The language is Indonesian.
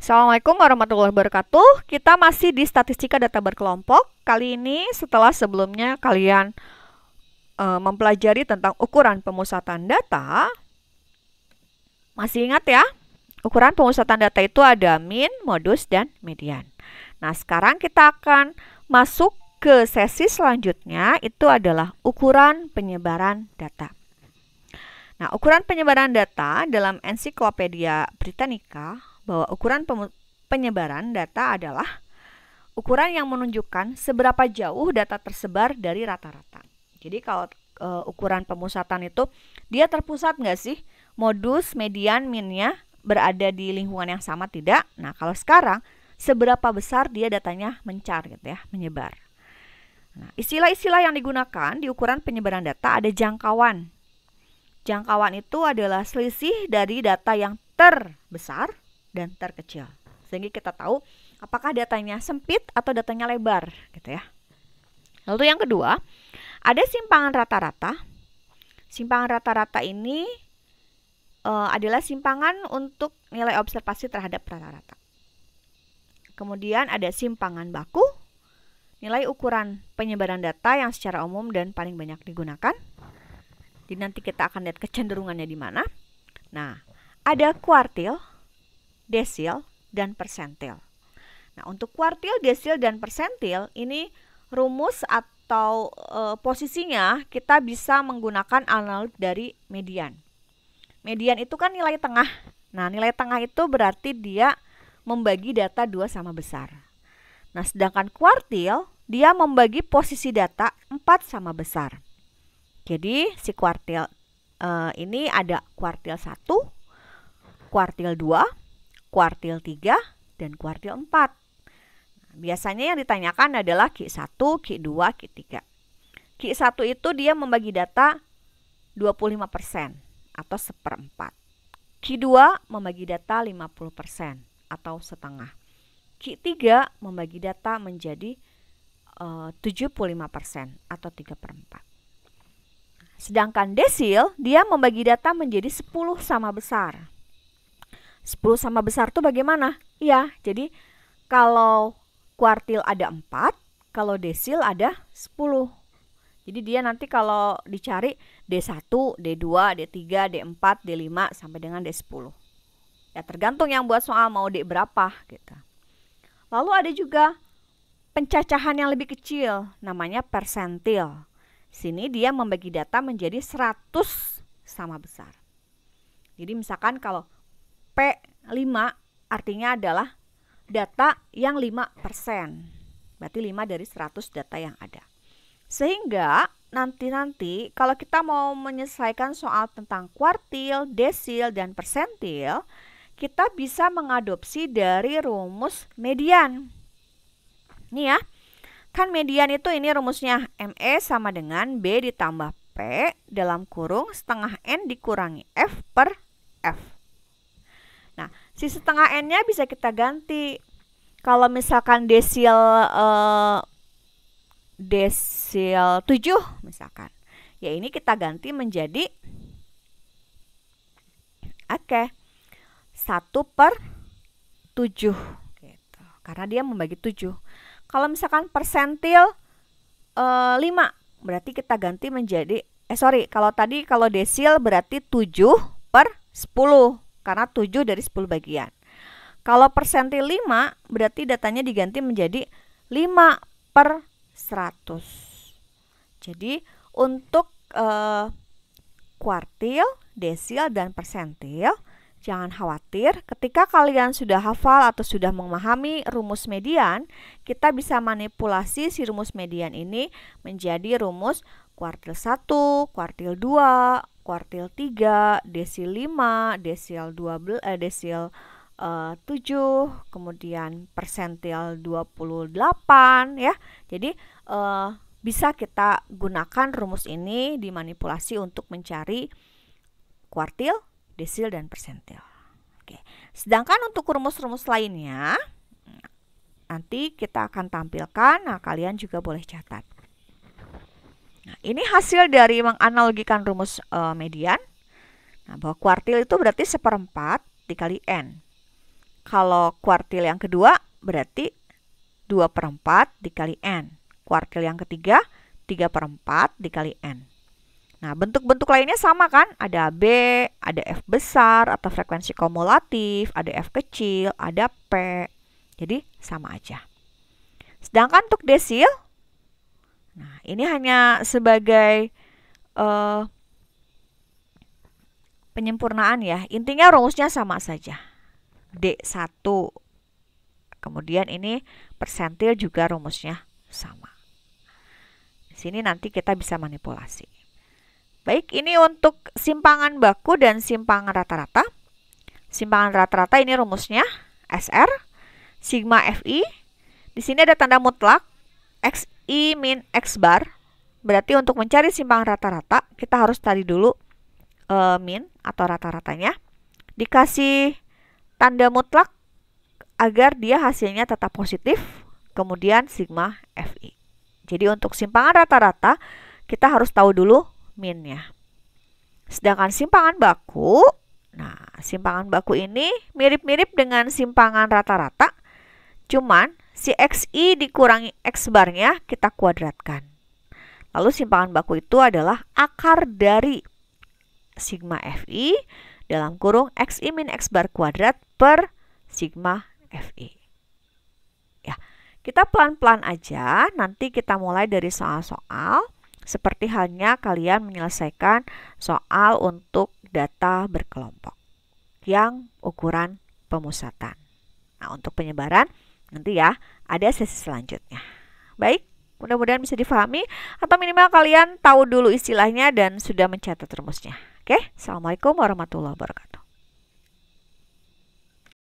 Assalamualaikum warahmatullahi wabarakatuh. Kita masih di statistika data berkelompok. Kali ini setelah sebelumnya kalian mempelajari tentang ukuran pemusatan data. Masih ingat ya? Ukuran pemusatan data itu ada min, modus, dan median. Nah, sekarang kita akan masuk ke sesi selanjutnya, itu adalah ukuran penyebaran data. Nah, ukuran penyebaran data dalam Ensiklopedia Britannica bahwa ukuran penyebaran data adalah ukuran yang menunjukkan seberapa jauh data tersebar dari rata-rata. Jadi kalau ukuran pemusatan itu dia terpusat nggak sih? Modus, median, minnya berada di lingkungan yang sama tidak? Nah, kalau sekarang seberapa besar dia datanya mencar gitu ya, menyebar. Nah, istilah-istilah yang digunakan di ukuran penyebaran data ada jangkauan. Jangkauan itu adalah selisih dari data yang terbesar dan terkecil. Sehingga kita tahu apakah datanya sempit atau datanya lebar gitu ya. Lalu yang kedua, ada simpangan rata-rata. Simpangan rata-rata ini adalah simpangan untuk nilai observasi terhadap rata-rata. Kemudian ada simpangan baku, nilai ukuran penyebaran data yang secara umum dan paling banyak digunakan. Jadi nanti kita akan lihat kecenderungannya di mana. Nah, ada kuartil, desil, dan persentil. Nah, untuk kuartil, desil, dan persentil ini rumus atau posisinya kita bisa menggunakan analog dari median. Median itu kan nilai tengah. Nah, nilai tengah itu berarti dia membagi data 2 sama besar. Nah, sedangkan kuartil dia membagi posisi data 4 sama besar. Jadi si kuartil ini ada kuartil 1, kuartil 2, kuartil 3, dan kuartil 4. Nah, biasanya yang ditanyakan adalah Q1, Q2, Q3. Q1 itu dia membagi data 25% atau seperempat. Q2 membagi data 50% atau setengah. Q3 membagi data menjadi 75% atau 3/4. Sedangkan desil dia membagi data menjadi 10 sama besar. 10 sama besar itu bagaimana? Iya, jadi kalau kuartil ada 4, kalau desil ada 10. Jadi dia nanti kalau dicari D1, D2, D3, D4, D5 sampai dengan D10. Ya tergantung yang buat soal mau D berapa gitu. Lalu ada juga pencacahan yang lebih kecil, namanya persentil. Sini dia membagi data menjadi 100 sama besar. Jadi misalkan kalau P5 artinya adalah data yang 5%. Berarti 5 dari 100 data yang ada. Sehingga nanti kalau kita mau menyelesaikan soal tentang kuartil, desil, dan persentil, kita bisa mengadopsi dari rumus median. Nih ya. Kan median itu ini rumusnya ME sama dengan B ditambah P dalam kurung setengah N dikurangi F per F. Nah, si setengah N-nya bisa kita ganti. Kalau misalkan desil 7 misalkan. Ya ini kita ganti menjadi 1/7 gitu. Karena dia membagi 7. Kalau misalkan persentil 5, berarti kita ganti menjadi kalau desil berarti 7/10 karena 7 dari 10 bagian. Kalau persentil 5 berarti datanya diganti menjadi 5/100. Jadi untuk kuartil, desil, dan persentil jangan khawatir, ketika kalian sudah hafal atau sudah memahami rumus median, kita bisa manipulasi si rumus median ini menjadi rumus kuartil 1, kuartil 2, kuartil 3, desil 5, desil 7, kemudian persentil 28 ya. Jadi bisa kita gunakan rumus ini dimanipulasi untuk mencari kuartil, desil, dan persentil. Oke. Sedangkan untuk rumus-rumus lainnya nanti kita akan tampilkan. Nah, kalian juga boleh catat. Nah, ini hasil dari menganalogikan rumus median. Nah, bahwa kuartil itu berarti 1/4 dikali N. Kalau kuartil yang kedua berarti 2/4 dikali N. Kuartil yang ketiga 3/4 dikali N. Nah, bentuk-bentuk lainnya sama kan? Ada B, ada F besar atau frekuensi kumulatif, ada F kecil, ada P. Jadi sama aja. Sedangkan untuk desil, nah ini hanya sebagai penyempurnaan ya. Intinya rumusnya sama saja. D1. Kemudian ini persentil juga rumusnya sama. Di sini nanti kita bisa manipulasi. Baik, ini untuk simpangan baku dan simpangan rata-rata. Simpangan rata-rata ini rumusnya SR sigma FI. Di sini ada tanda mutlak XI min X bar. Berarti untuk mencari simpangan rata-rata kita harus cari dulu min atau rata-ratanya. Dikasih tanda mutlak agar dia hasilnya tetap positif, kemudian sigma FI. Jadi untuk simpangan rata-rata kita harus tahu dulu minnya. Sedangkan simpangan baku, nah simpangan baku ini mirip-mirip dengan simpangan rata-rata, cuman si XI dikurangi X barnya kita kuadratkan. Lalu simpangan baku itu adalah akar dari sigma FI dalam kurung XI min X bar kuadrat per sigma FI. Ya, kita pelan-pelan aja, nanti kita mulai dari soal-soal seperti halnya kalian menyelesaikan soal untuk data berkelompok yang ukuran pemusatan. Nah, untuk penyebaran nanti ya ada sesi selanjutnya. Baik, mudah-mudahan bisa difahami atau minimal kalian tahu dulu istilahnya dan sudah mencatat rumusnya. Oke, Assalamualaikum warahmatullahi wabarakatuh.